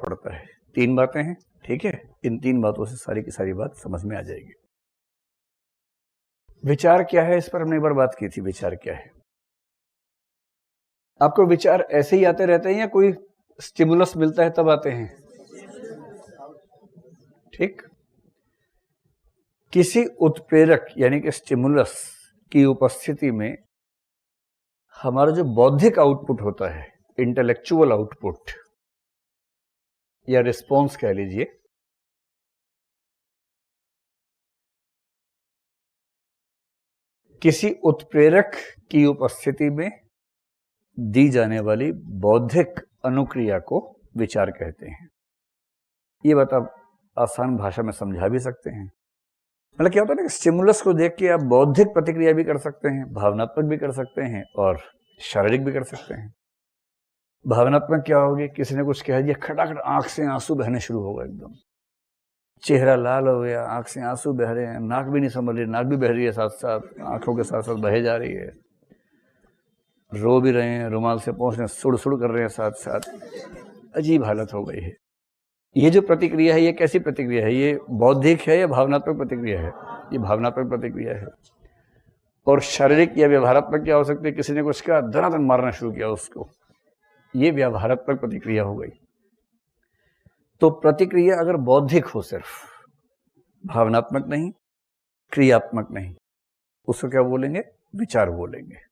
पड़ता है। 3 बातें हैं, ठीक है। इन 3 बातों से सारी की सारी बात समझ में आ जाएगी। विचार क्या है, इस पर हमने एक बार बात की थी। विचार क्या है? आपको विचार ऐसे ही आते रहते हैं या कोई स्टिमुलस मिलता है तब आते हैं? ठीक। किसी उत्प्रेरक यानी कि स्टिमुलस की उपस्थिति में हमारा जो बौद्धिक आउटपुट होता है, इंटेलेक्चुअल आउटपुट या रिस्पॉन्स कह लीजिए, किसी उत्प्रेरक की उपस्थिति में दी जाने वाली बौद्धिक अनुक्रिया को विचार कहते हैं। ये बात आप आसान भाषा में समझा भी सकते हैं। मतलब क्या होता है ना कि स्टिमुलस को देख के आप बौद्धिक प्रतिक्रिया भी कर सकते हैं, भावनात्मक भी कर सकते हैं और शारीरिक भी कर सकते हैं। भावनात्मक क्या होगी? किसी ने कुछ कह दिया, खटाखट आंख से आंसू बहने शुरू हो गए, एकदम चेहरा लाल हो गया, आंख से आंसू बह रहे हैं, नाक भी नहीं संभल रही, नाक भी बह रही है साथ साथ, आंखों के साथ साथ बहे जा रही है, रो भी रहे हैं, रुमाल से पोंछ रहे, सुड़ सुड़ कर रहे हैं साथ साथ। अजीब हालत हो गई है। ये जो प्रतिक्रिया है, ये कैसी प्रतिक्रिया है? ये बौद्धिक है या भावनात्मक प्रतिक्रिया है? ये भावनात्मक प्रतिक्रिया है। और शारीरिक या व्यवहारात्मक क्या हो सकती है? किसी ने कुछ कहा, दनादन मारना शुरू किया उसको, ये व्यवहारात्मक प्रतिक्रिया हो गई। तो प्रतिक्रिया अगर बौद्धिक हो, सिर्फ भावनात्मक नहीं, क्रियात्मक नहीं, उसको क्या बोलेंगे? विचार बोलेंगे।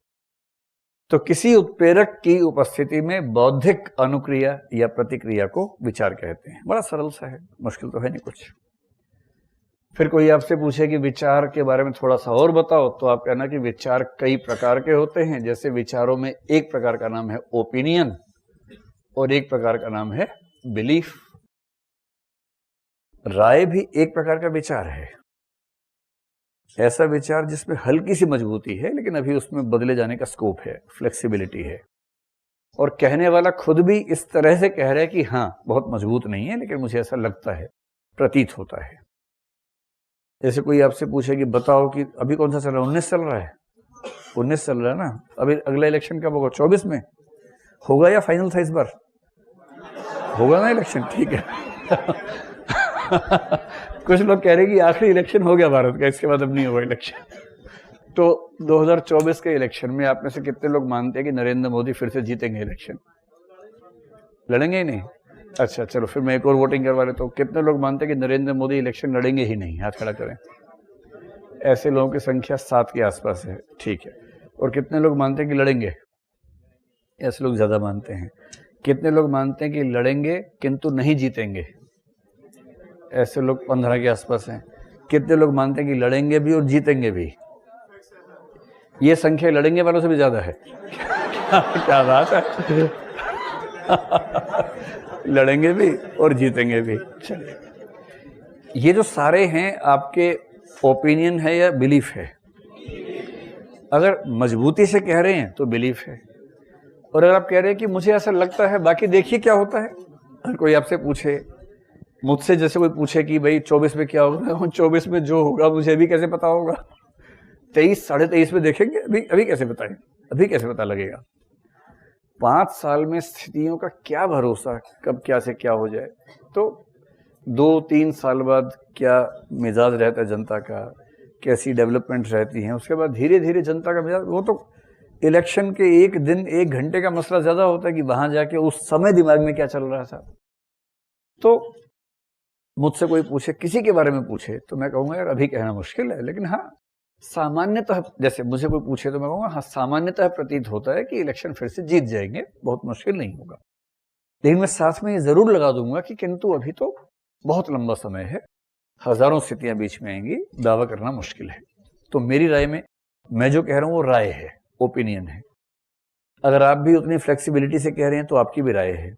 तो किसी उत्प्रेरक की उपस्थिति में बौद्धिक अनुक्रिया या प्रतिक्रिया को विचार कहते हैं। बड़ा सरल सा है, मुश्किल तो है नहीं कुछ। फिर कोई आपसे पूछे कि विचार के बारे में थोड़ा सा और बताओ, तो आप कहना कि विचार कई प्रकार के होते हैं। जैसे विचारों में एक प्रकार का नाम है ओपिनियन और एक प्रकार का नाम है बिलीफ। राय भी एक प्रकार का विचार है, ऐसा विचार जिसमें हल्की सी मजबूती है लेकिन अभी उसमें बदले जाने का स्कोप है, फ्लेक्सिबिलिटी है। और कहने वाला खुद भी इस तरह से कह रहा है कि हाँ, बहुत मजबूत नहीं है लेकिन मुझे ऐसा लगता है, प्रतीत होता है। जैसे कोई आपसे पूछे कि बताओ कि अभी कौन सा चल रहा है? 19 चल रहा है, 19 चल रहा है ना। अभी अगला इलेक्शन कब होगा? 24 में होगा या फाइनल था इस बार? होगा ना इलेक्शन, ठीक है। कुछ लोग कह रहे हैं कि आखिरी इलेक्शन हो गया भारत का, इसके बाद अब नहीं होगा इलेक्शन। तो 2024 के इलेक्शन में आप में से कितने लोग मानते हैं कि नरेंद्र मोदी फिर से जीतेंगे इलेक्शन? लड़ेंगे ही नहीं? अच्छा, चलो फिर मैं एक और वोटिंग करवा लेता हूँ। कितने लोग मानते हैं कि नरेंद्र मोदी इलेक्शन लड़ेंगे ही नहीं? हाथ खड़ा करें। ऐसे लोगों की संख्या 7 के आसपास है, ठीक है। और कितने लोग मानते हैं कि लड़ेंगे? ऐसे लोग ज्यादा मानते हैं। कितने लोग मानते हैं कि लड़ेंगे किंतु नहीं जीतेंगे? ऐसे लोग 15 के आसपास हैं। कितने लोग मानते हैं कि लड़ेंगे भी और जीतेंगे भी? ये संख्या लड़ेंगे वालों से भी ज्यादा है। क्या बात है। लड़ेंगे भी और जीतेंगे भी। चलिए, ये जो सारे हैं आपके ओपिनियन है या बिलीफ है? अगर मजबूती से कह रहे हैं तो बिलीफ है, और अगर आप कह रहे हैं कि मुझे ऐसा लगता है, बाकी देखिए क्या होता है। अगर कोई आपसे पूछे, मुझसे जैसे कोई पूछे कि भाई 24 में क्या होगा, 24 में जो होगा मुझे अभी कैसे पता होगा? 23, 23.5 में देखेंगे, अभी कैसे बताएं? अभी कैसे पता लगेगा? 5 साल में स्थितियों का क्या भरोसा, कब क्या से क्या हो जाए। तो 2-3 साल बाद क्या मिजाज रहता है जनता का, कैसी डेवलपमेंट रहती है, उसके बाद धीरे धीरे जनता का मिजाज, वो तो इलेक्शन के एक दिन 1 घंटे का मसला ज्यादा होता है कि वहां जाके उस समय दिमाग में क्या चल रहा था। तो मुझसे कोई पूछे, किसी के बारे में पूछे, तो मैं कहूंगा यार अभी कहना मुश्किल है, लेकिन हाँ सामान्यतः, जैसे मुझे कोई पूछे तो मैं कहूंगा हाँ सामान्यतः प्रतीत होता है कि इलेक्शन फिर से जीत जाएंगे, बहुत मुश्किल नहीं होगा। लेकिन मैं साथ में ये जरूर लगा दूंगा कि किंतु अभी तो बहुत लंबा समय है, हजारों स्थितियां बीच में आएंगी, दावा करना मुश्किल है। तो मेरी राय में मैं जो कह रहा हूं वो राय है, ओपिनियन है। अगर आप भी उतनी फ्लेक्सिबिलिटी से कह रहे हैं तो आपकी भी राय है।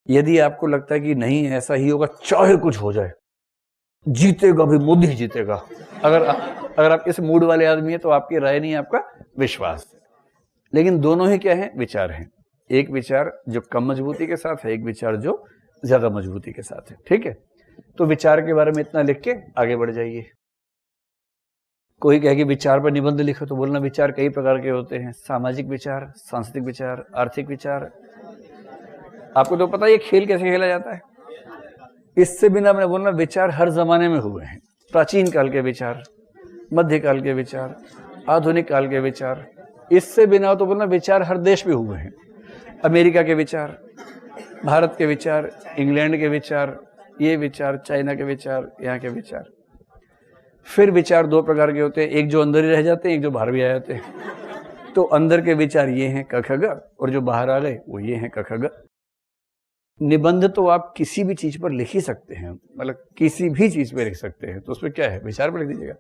यदि आपको लगता है कि नहीं ऐसा ही होगा, चाहे कुछ हो जाए, जीतेगा भी मोदी जीतेगा, अगर आप इस मूड वाले आदमी है तो आपकी राय नहीं, आपका विश्वास। लेकिन दोनों ही क्या है? विचार हैं। एक विचार जो कम मजबूती के साथ है, एक विचार जो ज्यादा मजबूती के साथ है, ठीक है। तो विचार के बारे में इतना लिख के आगे बढ़ जाइए। कोई कहे कि विचार पर निबंध लिखो, तो बोलना विचार कई प्रकार के होते हैं, सामाजिक विचार, सांस्कृतिक विचार, आर्थिक विचार। आपको तो पता है ये खेल कैसे खेला जाता है। इससे बिना मैंने बोलना विचार हर जमाने में हुए हैं। प्राचीन काल के विचार, मध्यकाल के विचार, आधुनिक काल के विचार। इससे बिना तो बोलना विचार हर देश में हुए हैं। अमेरिका के विचार, भारत के विचार, इंग्लैंड के विचार, ये विचार, चाइना के विचार, यहाँ के विचार। फिर विचार दो प्रकार के होते हैं, एक जो अंदर ही रह जाते हैं, एक जो बाहर भी आ जाते हैं। तो अंदर के विचार ये हैं क ख ग, और जो बाहर आ गए वो ये हैं क ख ग। निबंध तो आप किसी भी चीज पर लिख ही सकते हैं, मतलब किसी भी चीज पे लिख सकते हैं, तो उसमें क्या है, विचार पर लिख दीजिएगा।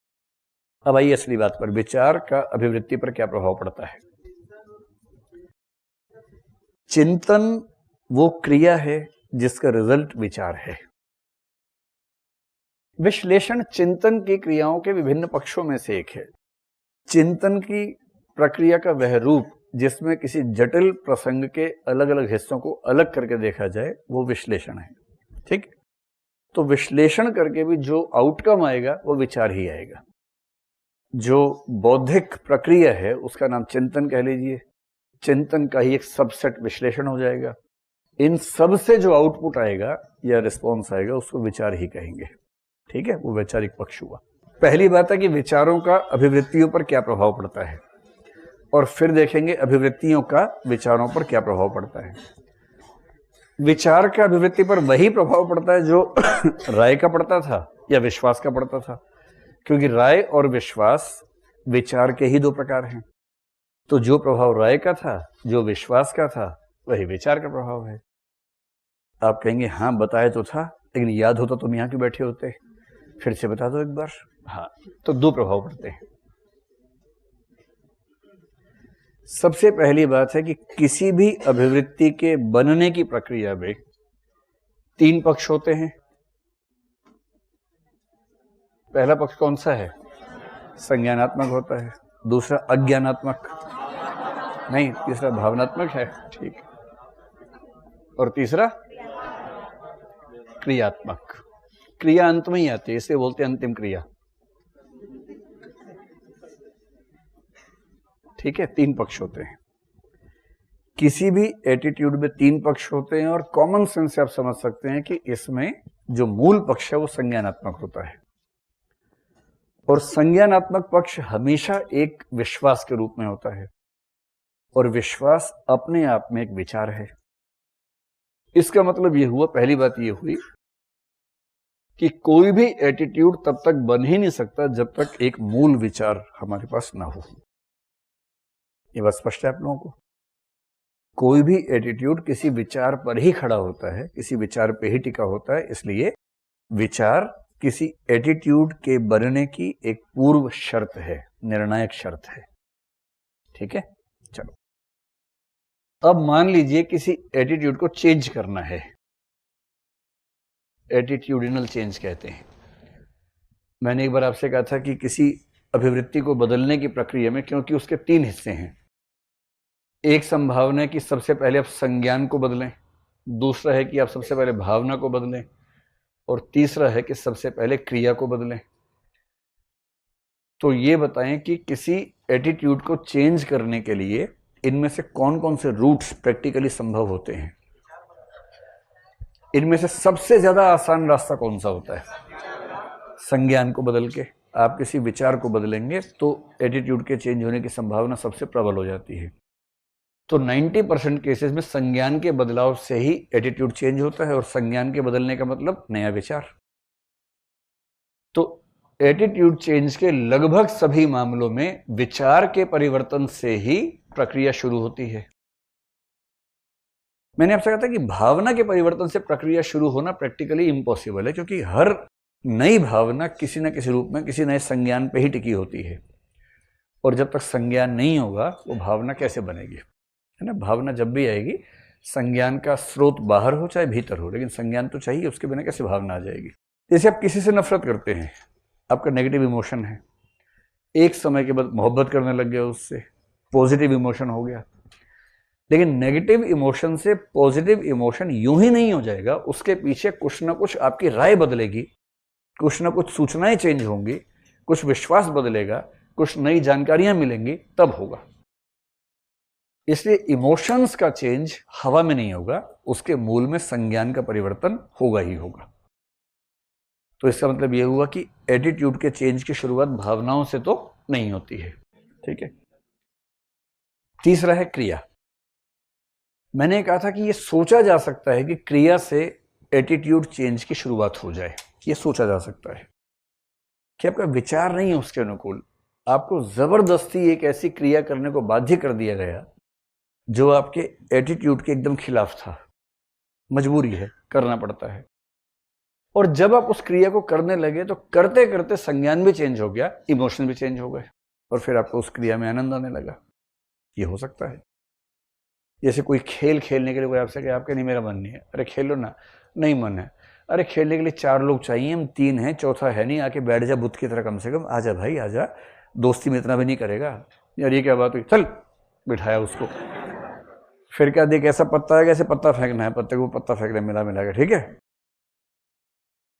अब आइए असली बात पर, विचार का अभिवृत्ति पर क्या प्रभाव पड़ता है। चिंतन वो क्रिया है जिसका रिजल्ट विचार है। विश्लेषण चिंतन की क्रियाओं के विभिन्न पक्षों में से एक है। चिंतन की प्रक्रिया का वह रूप जिसमें किसी जटिल प्रसंग के अलग अलग हिस्सों को अलग करके देखा जाए, वो विश्लेषण है। ठीक, तो विश्लेषण करके भी जो आउटकम आएगा वो विचार ही आएगा। जो बौद्धिक प्रक्रिया है उसका नाम चिंतन कह लीजिए। चिंतन का ही एक सबसेट विश्लेषण हो जाएगा। इन सब से जो आउटपुट आएगा या रिस्पॉन्स आएगा उसको विचार ही कहेंगे। ठीक है, वो वैचारिक पक्ष हुआ। पहली बात है कि विचारों का अभिवृत्तियों पर क्या प्रभाव पड़ता है, और फिर देखेंगे अभिवृत्तियों का विचारों पर क्या प्रभाव पड़ता है। विचार का अभिवृत्ति पर वही प्रभाव पड़ता है जो राय का पड़ता था या विश्वास का पड़ता था, क्योंकि राय और विश्वास विचार के ही दो प्रकार हैं। तो जो प्रभाव राय का था, जो विश्वास का था, वही विचार का प्रभाव है। आप कहेंगे हाँ बताया तो था, लेकिन याद होता तुम यहाँ क्यों बैठे होते, फिर से बता दो एक बार। हाँ, तो दो प्रभाव पड़ते हैं। सबसे पहली बात है कि किसी भी अभिवृत्ति के बनने की प्रक्रिया में तीन पक्ष होते हैं। पहला पक्ष कौन सा है, संज्ञानात्मक होता है। दूसरा अज्ञानात्मक, नहीं, तीसरा भावनात्मक है। ठीक, और तीसरा क्रियात्मक। क्रिया अंत में ही आती है, इसे बोलते हैं अंतिम क्रिया। ठीक है, तीन पक्ष होते हैं। किसी भी एटीट्यूड में तीन पक्ष होते हैं, और कॉमन सेंस से आप समझ सकते हैं कि इसमें जो मूल पक्ष है वो संज्ञानात्मक होता है। और संज्ञानात्मक पक्ष हमेशा एक विश्वास के रूप में होता है, और विश्वास अपने आप में एक विचार है। इसका मतलब ये हुआ, पहली बात ये हुई कि कोई भी एटीट्यूड तब तक बन ही नहीं सकता जब तक एक मूल विचार हमारे पास ना हो। ये बात स्पष्ट है आप लोगों को। कोई भी एटीट्यूड किसी विचार पर ही खड़ा होता है, किसी विचार पे ही टिका होता है। इसलिए विचार किसी एटीट्यूड के बनने की एक पूर्व शर्त है, निर्णायक शर्त है। ठीक है, चलो अब मान लीजिए किसी एटीट्यूड को चेंज करना है, एटीट्यूडिनल चेंज कहते हैं। मैंने एक बार आपसे कहा था कि किसी अभिवृत्ति को बदलने की प्रक्रिया में, क्योंकि उसके तीन हिस्से हैं, एक संभावना है कि सबसे पहले आप संज्ञान को बदलें, दूसरा है कि आप सबसे पहले भावना को बदलें, और तीसरा है कि सबसे पहले क्रिया को बदलें। तो ये बताएं कि किसी एटीट्यूड को चेंज करने के लिए इनमें से कौन कौन से रूट्स प्रैक्टिकली संभव होते हैं। इनमें से सबसे ज्यादा आसान रास्ता कौन सा होता है, संज्ञान को बदल के आप किसी विचार को बदलेंगे तो एटीट्यूड के चेंज होने की संभावना सबसे प्रबल हो जाती है। तो 90% केसेस में संज्ञान के बदलाव से ही एटीट्यूड चेंज होता है, और संज्ञान के बदलने का मतलब नया विचार। तो एटीट्यूड चेंज के लगभग सभी मामलों में विचार के परिवर्तन से ही प्रक्रिया शुरू होती है। मैंने आपसे कहा था कि भावना के परिवर्तन से प्रक्रिया शुरू होना प्रैक्टिकली इम्पॉसिबल है, क्योंकि हर नई भावना किसी न किसी रूप में किसी नए संज्ञान पे ही टिकी होती है, और जब तक संज्ञान नहीं होगा वो भावना कैसे बनेगी, है ना। भावना जब भी आएगी, संज्ञान का स्रोत बाहर हो चाहे भीतर हो, लेकिन संज्ञान तो चाहिए, उसके बिना कैसे भावना आ जाएगी। जैसे आप किसी से नफरत करते हैं, आपका नेगेटिव इमोशन है, एक समय के बाद मोहब्बत करने लग गया उससे, पॉजिटिव इमोशन हो गया। लेकिन नेगेटिव इमोशन से पॉजिटिव इमोशन यूं ही नहीं हो जाएगा, उसके पीछे कुछ ना कुछ आपकी राय बदलेगी, कुछ ना कुछ सूचनाएं चेंज होंगी, कुछ विश्वास बदलेगा, कुछ नई जानकारियां मिलेंगी, तब होगा। इसलिए इमोशंस का चेंज हवा में नहीं होगा, उसके मूल में संज्ञान का परिवर्तन होगा ही होगा। तो इसका मतलब ये हुआ कि एटीट्यूड के चेंज की शुरुआत भावनाओं से तो नहीं होती है। ठीक है। तीसरा है क्रिया। मैंने कहा था कि ये सोचा जा सकता है कि क्रिया से एटीट्यूड चेंज की शुरुआत हो जाए। ये सोचा जा सकता है कि आपका विचार नहीं है उसके अनुकूल, आपको जबरदस्ती एक ऐसी क्रिया करने को बाध्य कर दिया गया जो आपके एटीट्यूड के एकदम खिलाफ था। मजबूरी है, करना पड़ता है। और जब आप उस क्रिया को करने लगे तो करते करते संज्ञान भी चेंज हो गया, इमोशन भी चेंज हो गए, और फिर आपको उस क्रिया में आनंद आने लगा। ये हो सकता है। जैसे कोई खेल खेलने के लिए कोई आपसे कहे, आपके नहीं मेरा मन नहीं है, अरे खेलो ना, नहीं मन है, अरे खेलने के लिए 4 लोग चाहिए, हम 3 हैं, चौथा है नहीं, आके बैठ जा बुत की तरह, कम से कम आजा भाई आजा, दोस्ती में इतना भी नहीं करेगा यार, ये क्या बात हुई, चल बिठाया उसको। फिर क्या, देख ऐसा पत्ता है, कैसे पत्ता फेंकना है, पत्ते को पत्ता फेंकना मिला मिला के, ठीक है।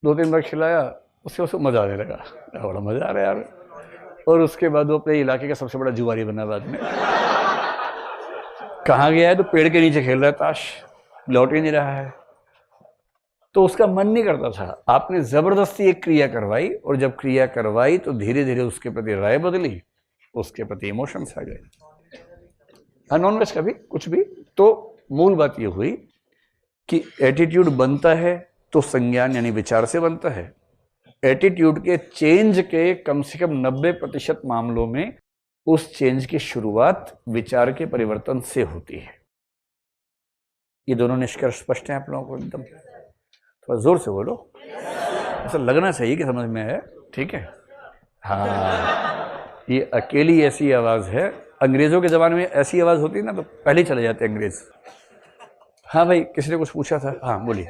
2-3 बार खिलाया, उसको मजा आने लगा, बड़ा मजा आ रहा है यार। और उसके बाद वो अपने इलाके का सबसे बड़ा जुआरी बना बाद में। कहाँ गया है, तो पेड़ के नीचे खेल रहा है ताश, लौट ही नहीं रहा है। तो उसका मन नहीं करता था, आपने जबरदस्ती एक क्रिया करवाई, और जब क्रिया करवाई तो धीरे धीरे उसके प्रति राय बदली, उसके प्रति इमोशंस आ गए। नॉनवेज का भी कुछ भी। तो मूल बात ये हुई कि एटीट्यूड बनता है तो संज्ञान यानी विचार से बनता है। एटीट्यूड के चेंज के कम से कम 90% मामलों में उस चेंज की शुरुआत विचार के परिवर्तन से होती है। ये दोनों निष्कर्ष स्पष्ट हैं आप लोगों को एकदम? थोड़ा जोर से बोलो, ऐसा लगना चाहिए कि समझ में है। ठीक है। हाँ, ये अकेली ऐसी आवाज है। अंग्रेजों के जमाने में ऐसी आवाज होती ना तो पहले ही चले जाते अंग्रेज। हाँ भाई, किसी ने कुछ पूछा था? हाँ बोलिए।